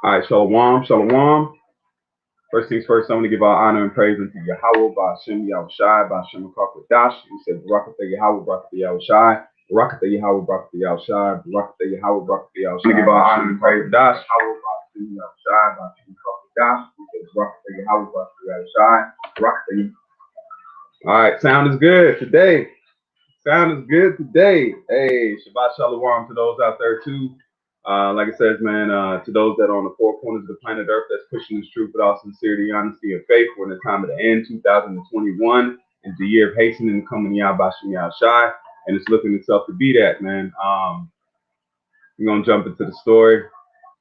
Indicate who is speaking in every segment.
Speaker 1: All right, shalom, shalom. First things first, I want to give our honor and praise unto Yahweh, Ba'ashem Yahushai, Ba'ashem Kakwadash. We said, Barakatah Yahweh, Barakatah Yahushai, Barakatah Yahweh, Barakatah Yahushai, Barakatah Yahweh, Barakatah Yahushai. We give our honor and praise Dash, Yahweh, Ba'ashem Yahushai, Ba'ashem Kakwadash. We said, Barakatah Yahweh, Barakatah Yahushai, Barakatah. All right, sound is good today. Sound is good today. Hey, Shabbat Shalom to those out there too. Like it says, man, to those that are on the four corners of the planet Earth that's pushing this truth with all sincerity, honesty, and faith. We're in the time of the end, 2021, is the year of hastening and coming Yahbashim Yahushai, and it's looking itself to be that, man. We're gonna jump into the story.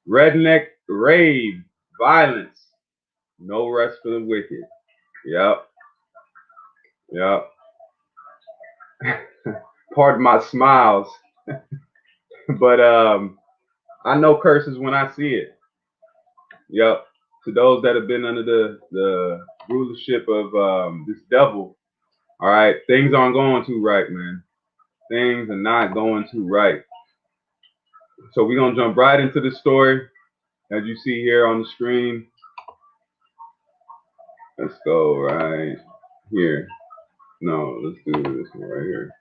Speaker 1: Redneck rave violence, no rest for the wicked. Yep. Pardon my smiles, but I know curses when I see it. Yep. To those that have been under the rulership of this devil, all right, things aren't going too right, man. Things are not going too right. So we're gonna jump right into the story, as you see here on the screen. Let's go right here. No, let's do this one right here.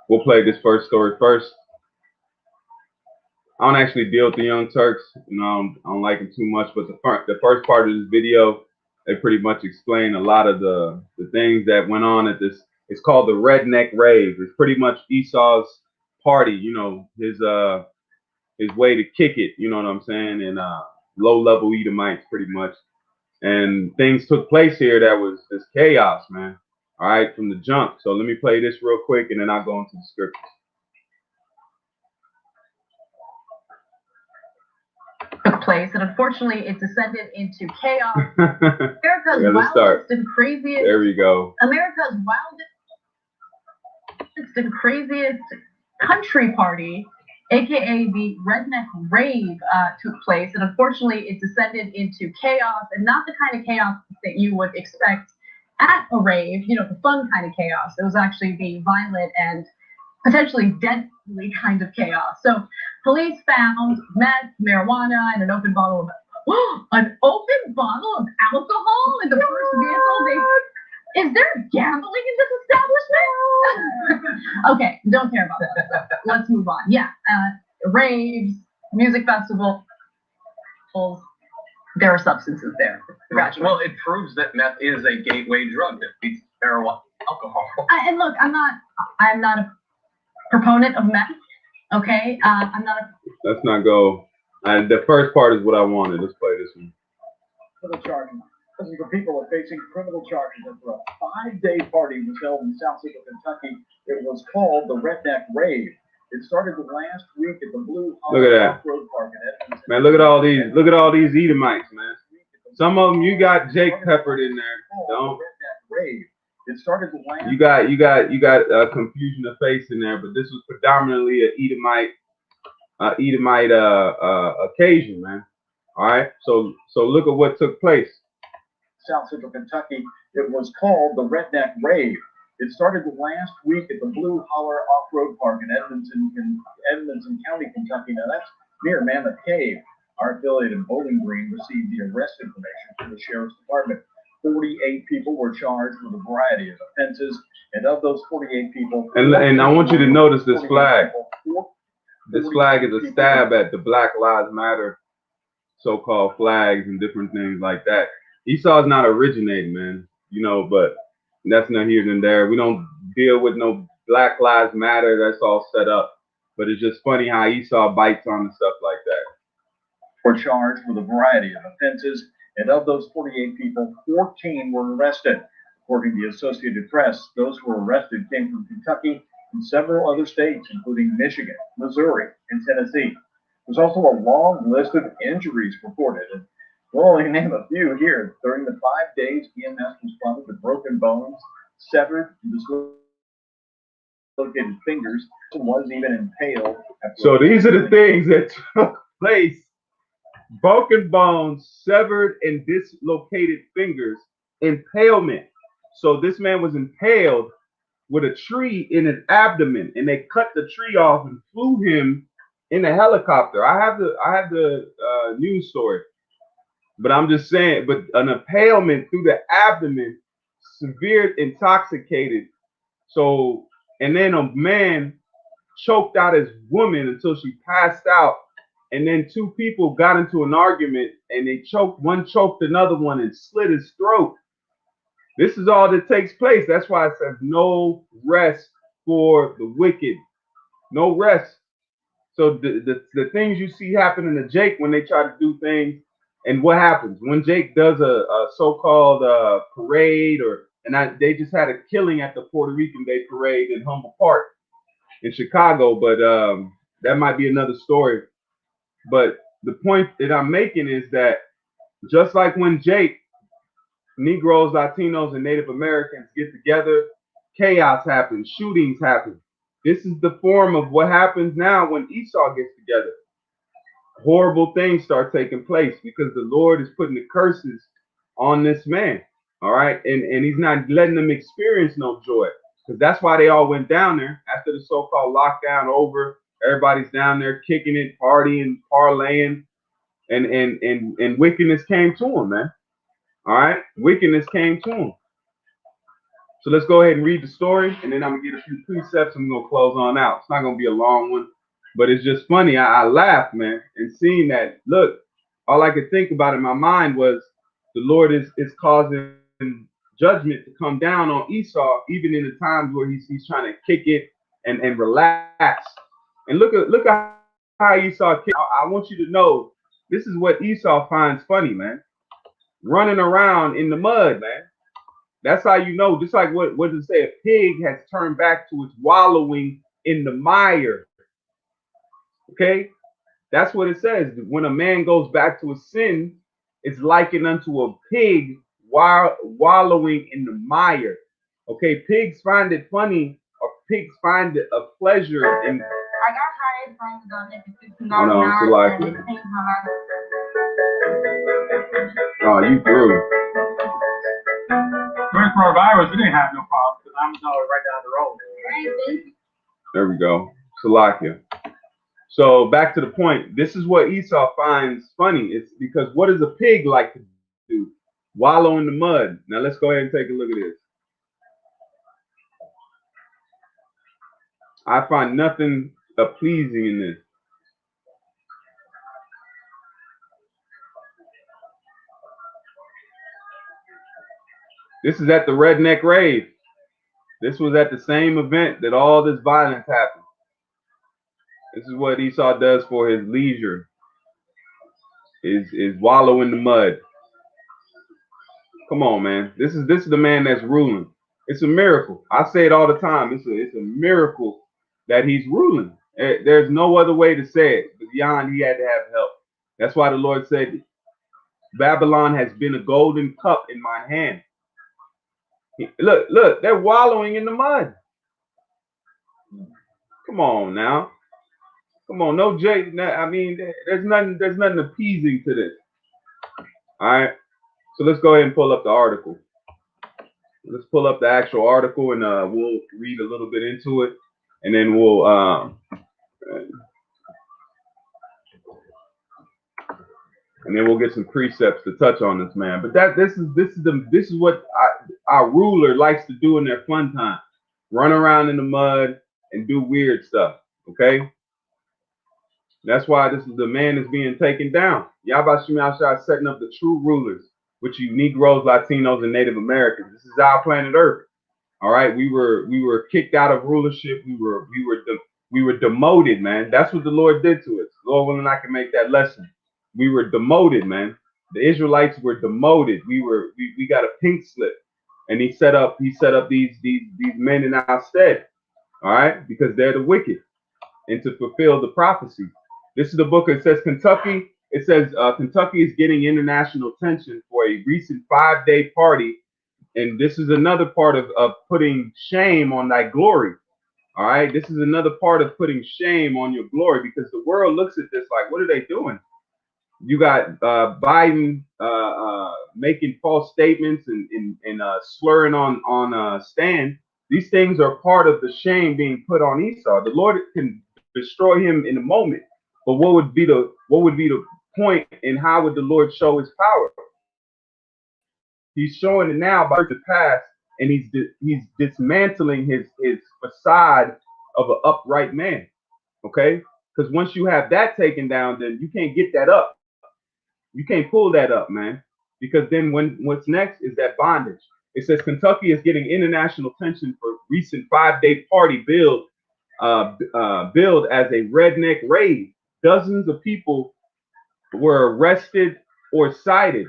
Speaker 1: We'll play this first story first. I don't actually deal with the Young Turks, you know, I don't like them too much, but the first part of this video, they pretty much explain a lot of the things that went on at this. It's called the Redneck Rave. It's pretty much Esau's party, you know, his way to kick it, you know what I'm saying, and low-level Edomites pretty much. And things took place here that was just chaos, man. All right, from the jump. So let me play this real quick, and then I'll go into the scriptures.
Speaker 2: Took place, and unfortunately, it descended into chaos. America's wildest and craziest.
Speaker 1: There we go.
Speaker 2: America's wildest and craziest country party, aka the Redneck Rave, took place, and unfortunately, it descended into chaos, and not the kind of chaos that you would expect at a rave, you know, the fun kind of chaos. It was actually the violent and potentially deadly kind of chaos. So police found meth, marijuana, and an open bottle of alcohol in the first vehicle. Is there gambling in this establishment? Okay, don't care about that. Let's move on. Yeah, raves, music festivals. There are substances there.
Speaker 3: Well, it proves that meth is a gateway drug that beats marijuana, alcohol.
Speaker 2: And look, I'm not a proponent of meth. Okay, I'm not.
Speaker 1: Let's not go. The first part is what I wanted. Let's play this one.
Speaker 4: For the charges. This is the people are facing criminal charges after a 5-day party was held in South Central Kentucky. It was called the Redneck Rave. It started the last week at the Blue
Speaker 1: Look at that.
Speaker 4: Off-Road Park in Edmonton.
Speaker 1: Man, look at all these. Look at all these Edomites, man. Some of them you got Jake peppered in there. Don't.
Speaker 4: Redneck Rave. It started the last.
Speaker 1: You got confusion of face in there, but this was predominantly an Edomite occasion, man. All right. So look at what took place.
Speaker 4: South Central Kentucky. It was called the Redneck Rave. It started the last week at the Blue Holler Off-Road Park in Edmonton County, Kentucky. Now that's near Mammoth Cave. Our affiliate in Bowling Green received the arrest information from the Sheriff's Department. 48 people were charged with a variety of offenses, and of those 48 people,
Speaker 1: and I want you to notice this flag. This flag is a stab at the Black Lives Matter so-called flags and different things like that. Esau's not originating, man, you know, but that's not here than there. We don't deal with no Black Lives Matter. That's all set up. But it's just funny how Esau bites on and stuff like that.
Speaker 4: Were charged with a variety of offenses, and of those 48 people, 14 were arrested. According to the Associated Press, those who were arrested came from Kentucky and several other states, including Michigan, Missouri, and Tennessee. There's also a long list of injuries reported, and we'll only name a few here. During the 5 days, EMS responded to broken bones, severed and dislocated fingers, and was even impaled.
Speaker 1: So these are the things that took place. Broken bones, severed and dislocated fingers, impalement. So this man was impaled with a tree in his abdomen, and they cut the tree off and flew him in a helicopter. I have the news story, but I'm just saying. But an impalement through the abdomen, severe intoxicated. So, and then a man choked out his woman until she passed out. And then two people got into an argument and they choked, one choked another one and slit his throat. This is all that takes place. That's why it says no rest for the wicked. No rest. So the things you see happening to Jake when they try to do things, and what happens when Jake does a so-called parade, they just had a killing at the Puerto Rican Day parade in Humboldt Park in Chicago, but that might be another story. But the point that I'm making is that just like when Jake, Negroes, Latinos, and Native Americans get together, chaos happens, shootings happen. This is the form of what happens now when Esau gets together. Horrible things start taking place because the Lord is putting the curses on this man. All right. And he's not letting them experience no joy. Because that's why they all went down there after the so-called lockdown over. Everybody's down there kicking it, partying, parlaying, and wickedness came to him, man. All right. Wickedness came to him. So let's go ahead and read the story, and then I'm going to get a few precepts, and we're going to close on out. It's not going to be a long one, but it's just funny. I laughed, man, and seeing that, look, all I could think about in my mind was the Lord is causing judgment to come down on Esau, even in the times where he's trying to kick it and relax. And look at how Esau kicked. I want you to know, this is what Esau finds funny, man. Running around in the mud, man. That's how you know, just like what does it say? A pig has turned back to its wallowing in the mire. Okay? That's what it says. When a man goes back to his sin, it's likened unto a pig wallowing in the mire. Okay, pigs find it funny, or pigs find it a pleasure in.
Speaker 2: I got hired from the
Speaker 1: Oh no, it's like, oh, you through.
Speaker 5: During coronavirus, we didn't have no problem because I'm right down the road.
Speaker 1: There we go. Salakia. So back to the point. This is what Esau finds funny. It's because what does a pig like to do? Wallow in the mud. Now let's go ahead and take a look at this. I find nothing pleasing in this. This is at the Redneck Rave. This was at the same event that all this violence happened. This is what Esau does for his leisure. Is wallow in the mud. Come on, man. This is the man that's ruling. It's a miracle. I say it all the time. It's a miracle that he's ruling. There's no other way to say it. But beyond, he had to have help. That's why the Lord said, Babylon has been a golden cup in my hand. Look, they're wallowing in the mud. Come on now. Come on, no J. I mean, there's nothing appeasing to this. All right. So let's go ahead and pull up the article. Let's pull up the actual article, and we'll read a little bit into it, and then we'll get some precepts to touch on this, man. But this is what our ruler likes to do in their fun time: run around in the mud and do weird stuff. Okay. That's why the man is being taken down. Yahweh Shem Yahshua setting up the true rulers, which you Negroes, Latinos, and Native Americans. This is our planet Earth. All right, we were kicked out of rulership. We were demoted, man. That's what the Lord did to us. Lord willing, I can make that lesson. We were demoted, man. The Israelites were demoted. We got a pink slip, and he set up these men in our stead. All right, because they're the wicked, and to fulfill the prophecy. This is the book that says Kentucky. It says Kentucky is getting international attention for a recent 5-day party. And this is another part of putting shame on thy glory. All right. This is another part of putting shame on your glory, because the world looks at this like, what are they doing? You got Biden making false statements and slurring on stand. These things are part of the shame being put on Esau. The Lord can destroy him in a moment, but what would be the point, and how would the Lord show his power? He's showing it now by the past, and he's dismantling his facade of an upright man. Okay, because once you have that taken down, then you can't get that up. You can't pull that up, man. Because then what's next is that bondage. It says Kentucky is getting international attention for recent 5-day party billed as a redneck rave. Dozens of people were arrested or cited.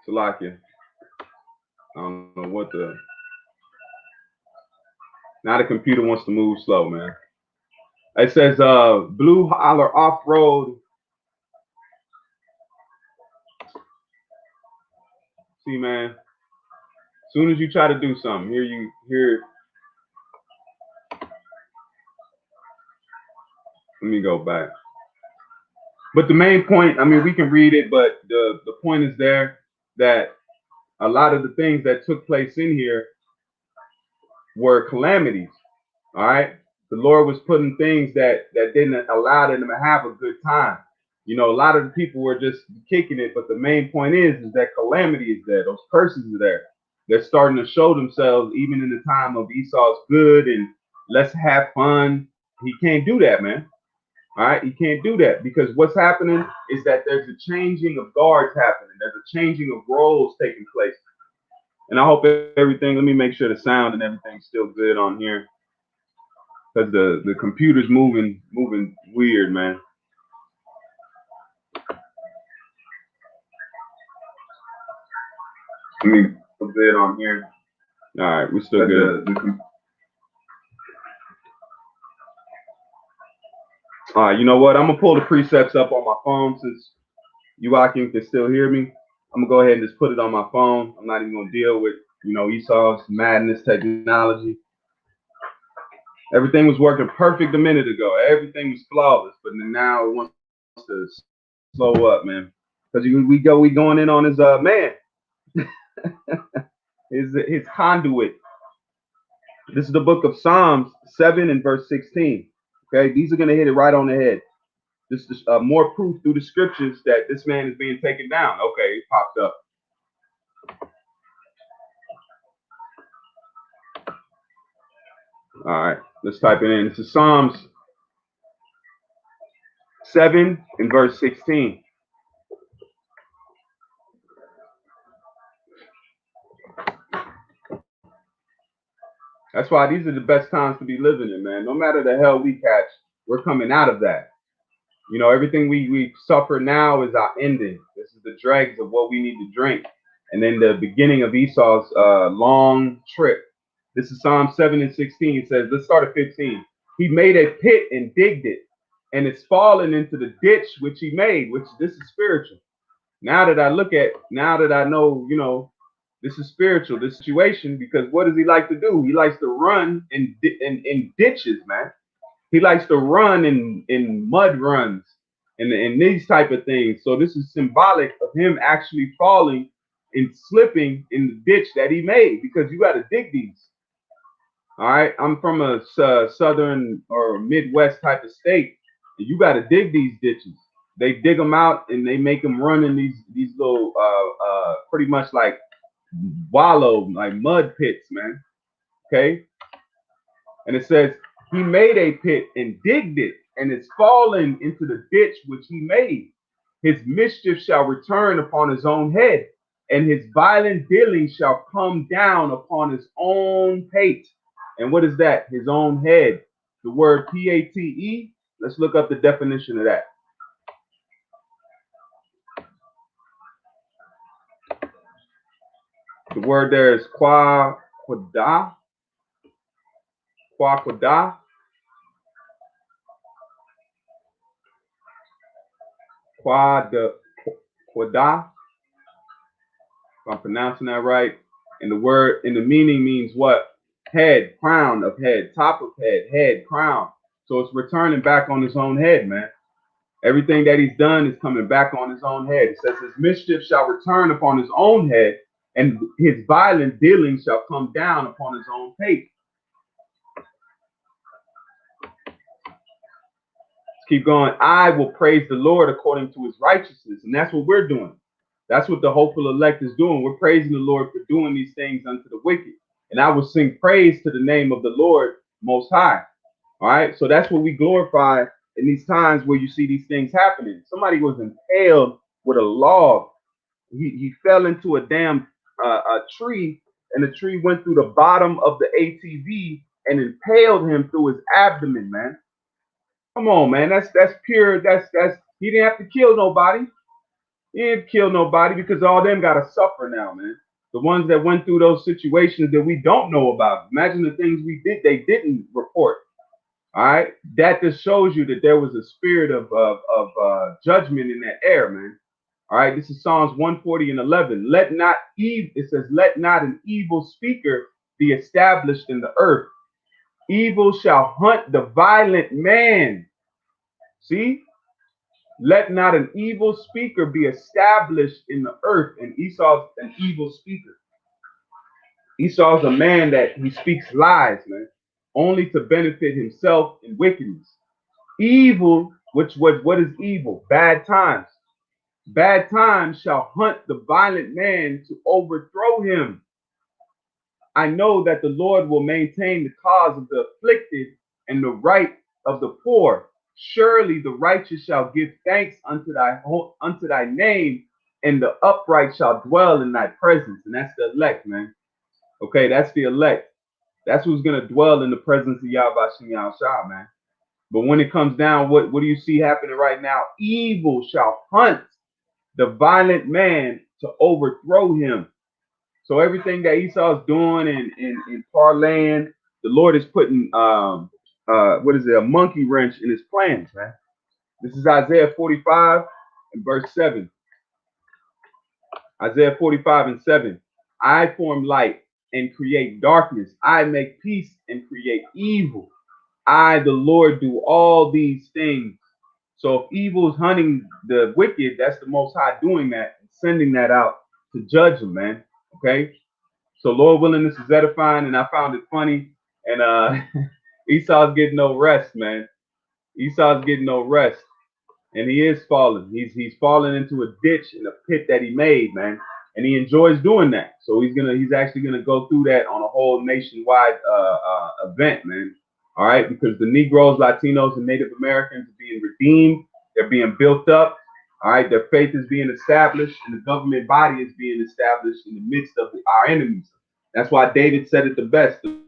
Speaker 1: Salakia. I don't know what the. Now the computer wants to move slow, man. It says Blue Holler Off-Road. See, man. As soon as you try to do something, here. Let me go back. But the main point, I mean, we can read it, but the point is there that a lot of the things that took place in here were calamities. All right. The Lord was putting things that didn't allow them to have a good time. You know, a lot of the people were just kicking it, but the main point is that calamity is there. Those curses are there. They're starting to show themselves even in the time of Esau's good and let's have fun. He can't do that, man. All right, he can't do that, because what's happening is that there's a changing of guards happening. There's a changing of roles taking place. And I hope everything, let me make sure the sound and everything's still good on here, because the computer's moving weird, man. Let me put it on here. All right, we're still good. All right, you know what? I'm gonna pull the precepts up on my phone since you Joachim can still hear me. I'm gonna go ahead and just put it on my phone. I'm not even gonna deal with, you know, Esau's madness technology. Everything was working perfect a minute ago. Everything was flawless, but now it wants to slow up, man. Because we going in on his man, his conduit. This is the book of Psalms 7 and verse 16. Okay, these are gonna hit it right on the head. This is more proof through the scriptures that this man is being taken down. Okay, it popped up. All right, let's type it in. This is Psalms 7 and verse 16. That's why these are the best times to be living in, man. No matter the hell we catch, we're coming out of that. You know, everything we suffer now is our ending. This is the dregs of what we need to drink. And then the beginning of Esau's long trip. This is Psalm 7 and 16. It says, let's start at 15. He made a pit and digged it, and it's fallen into the ditch which he made, which this is spiritual. Now that I know, you know, this is spiritual, this situation, because what does he like to do? He likes to run in ditches, man. He likes to run in mud runs and these type of things. So this is symbolic of him actually falling and slipping in the ditch that he made, because you got to dig these. All right, I'm from a southern or Midwest type of state, and you got to dig these ditches. They dig them out and they make them run in these little pretty much like wallow, like mud pits, man. Okay, and it says he made a pit and digged it, and it's fallen into the ditch which he made. His mischief shall return upon his own head, and his violent dealing shall come down upon his own pate. And what is that? His own head. The word P-A-T-E. Let's look up the definition of that. The word there is quaquada. Quaquada. Quada. If I'm pronouncing that right. And the word in the meaning means what? Head, crown of head, top of head, crown. So it's returning back on his own head, man. Everything that he's done is coming back on his own head. It says his mischief shall return upon his own head, and his violent dealings shall come down upon his own pate. Let's keep going. I will praise the Lord according to his righteousness. And that's what we're doing. That's what the hopeful elect is doing. We're praising the Lord for doing these things unto the wicked. And I will sing praise to the name of the Lord Most High. All right. So that's what we glorify in these times where you see these things happening. Somebody was impaled with a log. He fell into a damn a tree, and the tree went through the bottom of the ATV and impaled him through his abdomen, man. Come on, man. That's pure. That's he didn't have to kill nobody. He didn't kill nobody because all them gotta suffer now, man. The ones that went through those situations that we don't know about. Imagine the things we did, they didn't report. All right, that just shows you that there was a spirit of judgment in that air, man. All right, this is Psalms 140 and 11. It says, let not an evil speaker be established in the earth. Evil shall hunt the violent man. See, let not an evil speaker be established in the earth. And Esau's an evil speaker. Esau's a man that he speaks lies, man, only to benefit himself in wickedness. Evil, what is evil? Bad times. Bad times shall hunt the violent man to overthrow him. I know that the Lord will maintain the cause of the afflicted and the right of the poor. Surely the righteous shall give thanks unto thy name, and the upright shall dwell in thy presence. And that's the elect, man. Okay, that's the elect. That's who's gonna dwell in the presence of Yahweh Shah, man. But when it comes down, what do you see happening right now? Evil shall hunt the violent man to overthrow him. So everything that Esau is doing and parlaying, the Lord is putting a monkey wrench in his plans, man. This is Isaiah 45 and verse 7. Isaiah 45 and 7. I form light and create darkness. I make peace and create evil. I, the Lord, do all these things. So if evil is hunting the wicked, that's the Most High doing that and sending that out to judge them, man. Okay. So Lord willing, this is edifying, and I found it funny. And Esau's getting no rest, man. Esau's getting no rest, and he is falling. He's falling into a ditch in a pit that he made, man. And he enjoys doing that. So he's actually gonna go through that on a whole nationwide event, man. All right, because the Negroes, Latinos, and Native Americans are being redeemed. They're being built up. All right, their faith is being established, and the government body is being established in the midst of our enemies. That's why David said it the best. The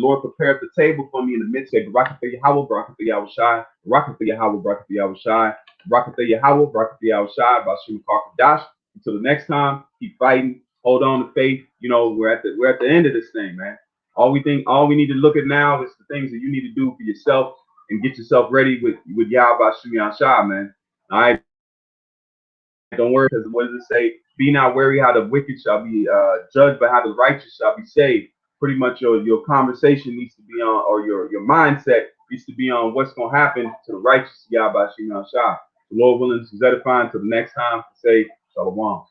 Speaker 1: Lord prepared the table for me in the midst of Barakatha Yahweh, Barakatha Yahushai, Barakatha Yahweh, Barakatha Yahushai, Barakatha Yahweh, Barakatha Yahushai, Bashim Dash. Until the next time, keep fighting, hold on to faith. You know, we're at the end of this thing, man. All we need to look at now is the things that you need to do for yourself and get yourself ready with Yahweh Bashim Yahshai, man. All right. Don't worry, because what does it say? Be not wary how the wicked shall be judged, but how the righteous shall be saved. Pretty much your conversation needs to be on, or your mindset needs to be on what's going to happen to the righteous Yahweh Shah. The Lord willing, this is edifying. Until the next time, say Shalom.